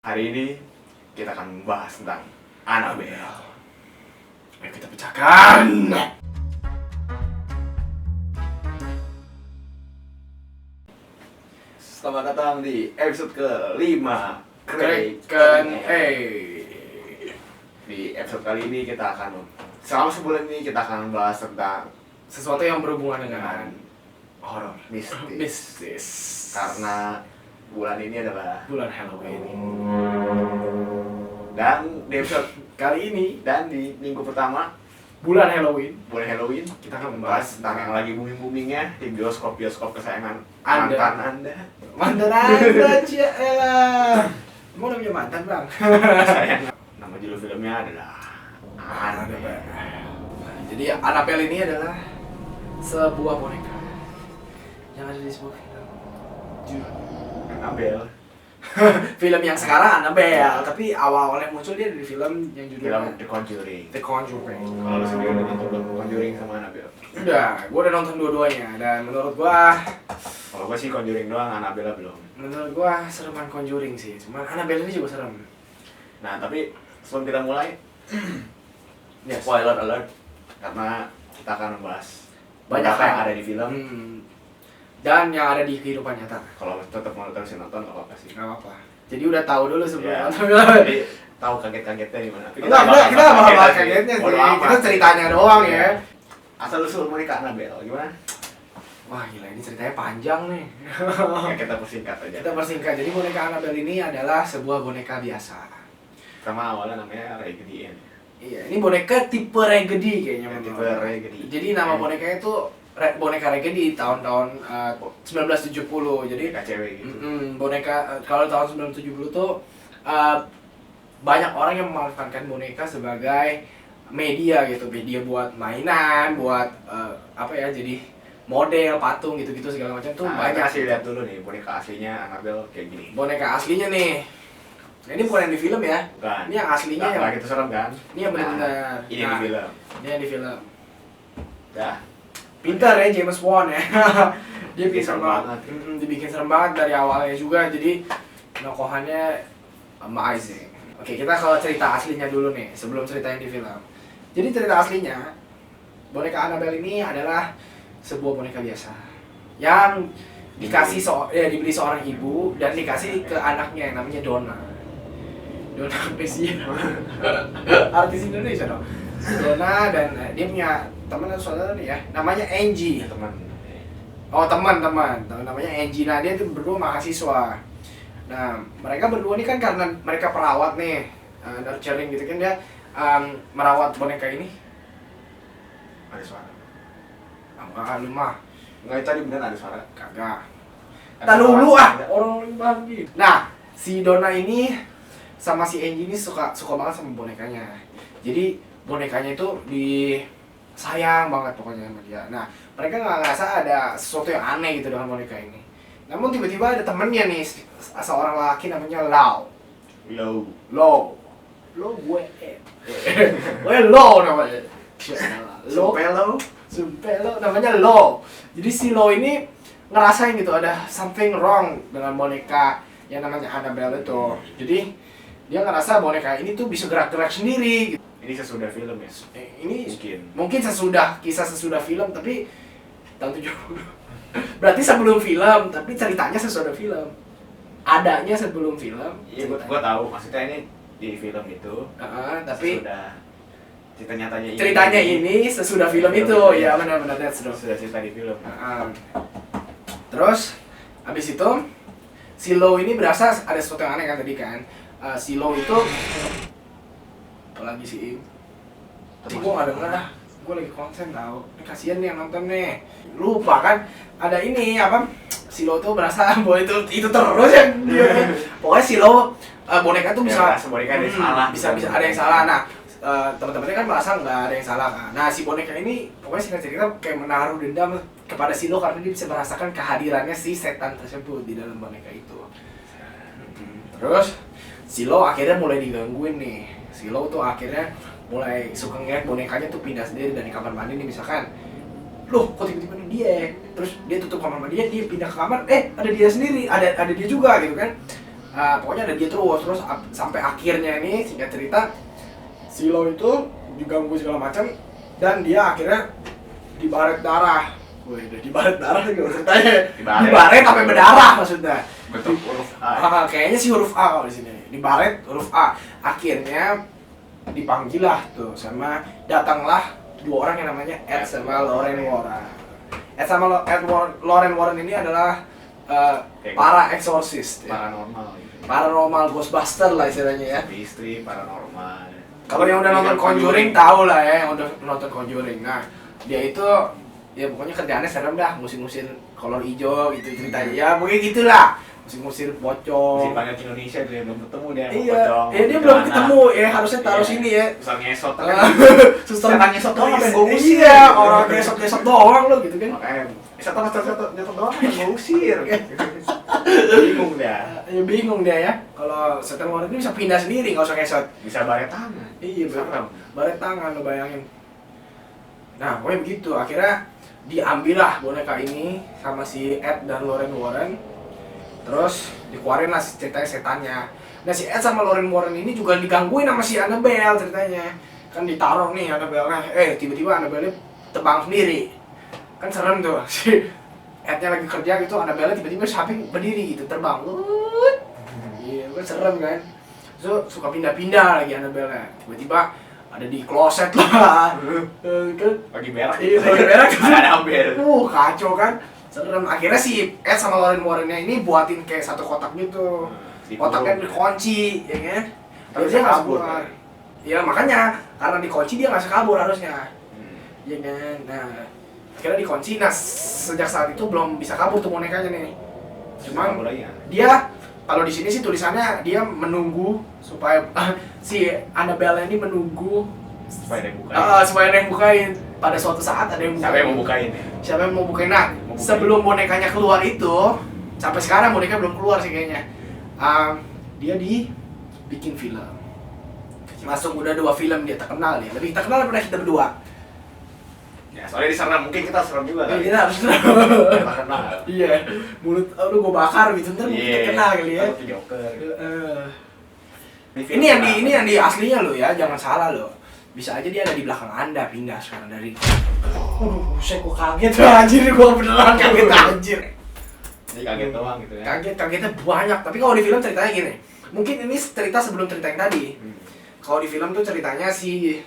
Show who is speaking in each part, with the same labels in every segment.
Speaker 1: Hari ini kita akan membahas tentang Annabelle.
Speaker 2: Ayo kita pecahkan.
Speaker 1: Selamat datang di episode ke-5
Speaker 2: Kraken.
Speaker 1: Di episode kali ini kita akan selama sebulan ini kita akan membahas tentang
Speaker 2: Sesuatu yang berhubungan dengan
Speaker 1: horor, mistis.
Speaker 2: mistis.
Speaker 1: Karena bulan ini adalah
Speaker 2: bulan Halloween.
Speaker 1: Dan di episode
Speaker 2: Kali ini
Speaker 1: dan di minggu pertama
Speaker 2: bulan Halloween
Speaker 1: bulan Halloween
Speaker 2: kita akan
Speaker 1: membahas tentang yang lagi booming-boomingnya di bioskop kesayangan
Speaker 2: Anda.
Speaker 1: mantan Anda.
Speaker 2: mantan Anda, Ciela. Mau namanya mantan, Bang?
Speaker 1: Sayang. Nama judul filmnya adalah Annabelle.
Speaker 2: Jadi Annabelle ini adalah sebuah boneka yang ada di sebuah film.
Speaker 1: Annabelle.
Speaker 2: Film yang sekarang Annabelle, tapi awal-awalnya muncul dia dari film yang
Speaker 1: Film
Speaker 2: judulnya
Speaker 1: The Conjuring.
Speaker 2: The Conjuring.
Speaker 1: Kalau lu sendiri udah nonton The Conjuring sama Annabelle?
Speaker 2: Udah, gue udah nonton dua-duanya dan menurut gua
Speaker 1: Kalau gue sih Conjuring doang, Annabelle belum.
Speaker 2: menurut gua sereman Conjuring sih. Cuman Annabelle ini juga serem.
Speaker 1: Nah, tapi sebelum kita mulai,
Speaker 2: Yes.
Speaker 1: spoiler alert, karena kita akan membahas
Speaker 2: Banyak
Speaker 1: beberapa yang
Speaker 2: hal.
Speaker 1: ada di film.
Speaker 2: Dan yang ada di kehidupan nyata.
Speaker 1: Kalau tetap mau terusin nonton, gak apa-apa sih.
Speaker 2: Gak apa-apa. Jadi udah tahu dulu sebelum
Speaker 1: Ya,
Speaker 2: nonton.
Speaker 1: jadi tahu kaget-kagetnya di mana. Tapi
Speaker 2: Kita bakal
Speaker 1: kaget
Speaker 2: kagetnya sih.
Speaker 1: Bodo amat.
Speaker 2: Kita ceritanya doang ya.
Speaker 1: Asal usul mereka Annabelle, gimana?
Speaker 2: Wah gila, ini ceritanya panjang nih.
Speaker 1: Ya kita persingkat aja.
Speaker 2: Kita persingkat. Jadi boneka Annabelle ini adalah sebuah boneka biasa.
Speaker 1: Sama awalnya namanya Raggedy Ann.
Speaker 2: Iya, ini boneka tipe Raggedy kayaknya.
Speaker 1: Ya, tipe
Speaker 2: menurut.
Speaker 1: Raggedy.
Speaker 2: Jadi nama bonekanya itu boneka Raggedy tahun-tahun 1970. Jadi
Speaker 1: KCW gitu.
Speaker 2: boneka kalau tahun 1970 tuh banyak orang yang memanfaatkan boneka sebagai media gitu, media buat mainan, buat apa ya, jadi model, patung gitu-gitu segala macam tuh
Speaker 1: Nah,
Speaker 2: banyak.
Speaker 1: kita kasih lihat dulu nih boneka aslinya Annabelle kayak gini.
Speaker 2: Boneka aslinya nih. Nah, ini bukan yang di film ya.
Speaker 1: Bukan.
Speaker 2: Ini yang aslinya yang
Speaker 1: Nggak gitu serem kan?
Speaker 2: ini yang benar-benar.
Speaker 1: Ini di film.
Speaker 2: Ini yang di film.
Speaker 1: Dah.
Speaker 2: Pintar ya James Wan ya. Dia
Speaker 1: Bikin
Speaker 2: pintar
Speaker 1: serem
Speaker 2: banget.
Speaker 1: banget.
Speaker 2: Dibikin serem banget dari awalnya juga. Jadi nokohannya amazing. Oke, kita kalau cerita aslinya dulu nih sebelum cerita yang di film. Jadi cerita aslinya boneka Annabelle ini adalah sebuah boneka biasa yang dikasih dibeli seorang ibu dan dikasih ke anaknya yang namanya Donna. Donna Agnesia. Artis Indonesia dong. Donna dan dia punya teman atau saudara nih ya, namanya Angie.
Speaker 1: Ya, teman.
Speaker 2: Oh teman namanya Angie. Nah dia tuh berdua mahasiswa. Nah mereka berdua ini kan karena mereka perawat nih, nurturing gitu kan, dia merawat boneka ini.
Speaker 1: Ada suara.
Speaker 2: Lu mah
Speaker 1: Enggak, tadi beneran ada suara.
Speaker 2: kagak.
Speaker 1: Ada
Speaker 2: Tahu dulu
Speaker 1: suara.
Speaker 2: orang lagi. Nah si Donna ini sama si Angie ini suka banget sama bonekanya. Jadi bonekanya itu sayang banget pokoknya sama dia. Nah mereka nggak ngerasa ada sesuatu yang aneh gitu dengan boneka ini. Namun tiba-tiba ada temennya nih, seorang laki namanya Lo gue Lo namanya. Sumpelo namanya Lo. Jadi si Lo ini ngerasain gitu ada something wrong dengan boneka yang namanya Annabelle itu. Jadi dia ngerasa boneka ini tuh bisa gerak-gerak sendiri gitu.
Speaker 1: Ini sesudah film ya?
Speaker 2: Ini
Speaker 1: Mungkin
Speaker 2: kisah sesudah film, tapi tahun 70. Berarti sebelum film, tapi ceritanya sesudah film. Adanya sebelum film.
Speaker 1: Iya, gua tahu. Maksudnya ini di film itu.
Speaker 2: Tapi
Speaker 1: sudah ceritanya
Speaker 2: ini sesudah film itu. Ya benar-benar that's true.
Speaker 1: Sudah cerita di film.
Speaker 2: Terus abis itu si Lo ini berasa ada sesuatu yang aneh kan tadi kan. Si Lo itu apalagi sih, tapi gue gak denger dah, gue lagi konsen tau. Ini kasian nih yang nonton nih, lupa kan ada ini apa, si Lo tuh berasa bahwa itu terus ya dia. Pokoknya si Lo boneka tuh bisa
Speaker 1: boneka ada yang salah,
Speaker 2: bisa ada yang salah. Nah teman-temannya kan merasa nggak ada yang salah kan. Nah si boneka ini pokoknya singkat cerita kayak menaruh dendam kepada si Lo karena dia bisa merasakan kehadirannya si setan tersebut di dalam boneka itu. Terus si Lo akhirnya mulai digangguin nih. Si Lo tuh akhirnya mulai suka ngeliat bonekanya tuh pindah sendiri dari kamar mandi nih misalkan. Loh, kok tiba-tiba dia? Terus dia tutup kamar mandi, dia pindah ke kamar, ada dia sendiri, ada dia juga gitu kan. Pokoknya ada dia terus sampai akhirnya ini singkat cerita si Lo itu diganggu segala macam dan dia akhirnya dibaret darah. Wih, udah dibaret darah gitu ceritanya. Dibaret sampai berdarah maksudnya.
Speaker 1: Bentuk huruf A.
Speaker 2: Kayaknya sih huruf A kalau di sini. Dibaret huruf A. Akhirnya dipanggil lah tuh sama datanglah dua orang yang namanya Ed sama Lorraine Warren. Ed sama Lorraine Warren ini adalah para exorcist,
Speaker 1: paranormal gitu.
Speaker 2: Paranormal Ghostbuster lah istilahnya ya.
Speaker 1: Istri paranormal.
Speaker 2: Kalau yang udah nonton Conjuring tahu lah ya, yang udah nonton Conjuring. Nah, dia itu ya pokoknya kerjaannya serem dah, ngusir-ngusir kolor hijau gitu ceritanya. Ya pokoknya gitulah. Ngusir pocong.
Speaker 1: Si banyak Indonesia dia belum ketemu dia sama
Speaker 2: Iya,
Speaker 1: pocong.
Speaker 2: dia belum ketemu ya, harusnya taruh sini ya.
Speaker 1: Susah ngesot kan.
Speaker 2: Susah
Speaker 1: Jangan ngesot doang yang gue usir.
Speaker 2: Iya, orang ngesot doang lo gitu kan.
Speaker 1: Makanya ngesot doang yang gue usir. Bingung dia.
Speaker 2: Ya bingung dia ya. Kalau setel warna itu bisa pindah sendiri, nggak usah ngesot.
Speaker 1: Bisa baret tangan.
Speaker 2: Iya,
Speaker 1: serem.
Speaker 2: baret tangan lo bayangin. Nah, pokoknya begitu. Akhirnya diambillah boneka ini sama si Ed dan Lorraine Warren. Terus dikeluarin lah ceritanya setannya. Nah si Ed sama Lorraine Warren ini juga digangguin sama si Annabelle ceritanya. Kan ditaruh nih Annabelle-nya, tiba-tiba Annabelle terbang sendiri. Kan serem tuh, si Ed-nya lagi kerja gitu, Annabelle tiba-tiba samping berdiri gitu, terbang. Iya, kan serem kan. So, suka pindah-pindah lagi Annabelle-nya. Tiba-tiba ada di kloset lah. Kan
Speaker 1: Lagi berak.
Speaker 2: iya, lagi berak.
Speaker 1: Ada ambil.
Speaker 2: Kacau kan. Serem. Akhirnya si Ed sama Lorraine Warren-nya ini buatin kayak satu kotak gitu. Kotaknya dikunci, ya kan? Tapi dia nggak kabur. Ya makanya karena dikunci dia nggak bisa kabur harusnya. Ya kan? Nah, akhirnya dikunci. Nah, sejak saat itu belum bisa kabur tuh bonekanya nih. Cuman dia kalau di sini sih tulisannya dia menunggu supaya si Annabelle ini menunggu
Speaker 1: supaya ada yang
Speaker 2: bukain. Pada suatu saat ada yang bukain.
Speaker 1: Siapa yang mau bukain ya?
Speaker 2: Siapa yang mau bukain? Nah, sebelum bonekanya keluar itu, sampai sekarang boneka belum keluar sih kayaknya. Dia dibikin film. Masuk udah 2 film dia terkenal nih. Lebih terkenal daripada kita berdua.
Speaker 1: Ya, soalnya diserang mungkin kita serem juga kan.
Speaker 2: Kita harus
Speaker 1: Terkenal.
Speaker 2: Iya, mulut lu gua bakar gitu ntar mungkin terkenal kali ya. Ini yang di aslinya lo ya, jangan salah lo. Bisa aja dia ada di belakang Anda pindah sekarang dari. Buset gua kaget anjir, gua beneran kaget anjir.
Speaker 1: Jadi kaget doang gitu ya.
Speaker 2: Kagetnya banyak, tapi kalau di film ceritanya gini. Mungkin ini cerita sebelum cerita yang tadi. Kalau di film tuh ceritanya si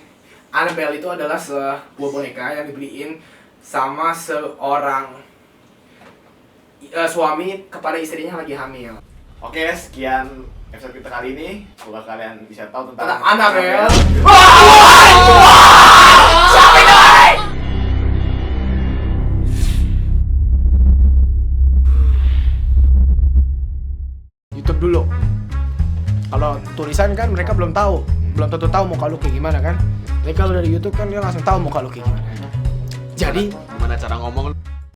Speaker 2: Annabelle itu adalah sebuah boneka yang dibeliin sama seorang suami kepada istrinya yang lagi hamil.
Speaker 1: Oke, sekian episode kita kali ini. Semoga kalian bisa tahu tentang
Speaker 2: Annabelle. YouTube dulu. Kalau tulisan kan mereka belum tentu tahu muka lu kayak gimana kan. Tapi kalau dari YouTube kan dia langsung tahu muka lu kayak gimana. Jadi
Speaker 1: gimana cara ngomong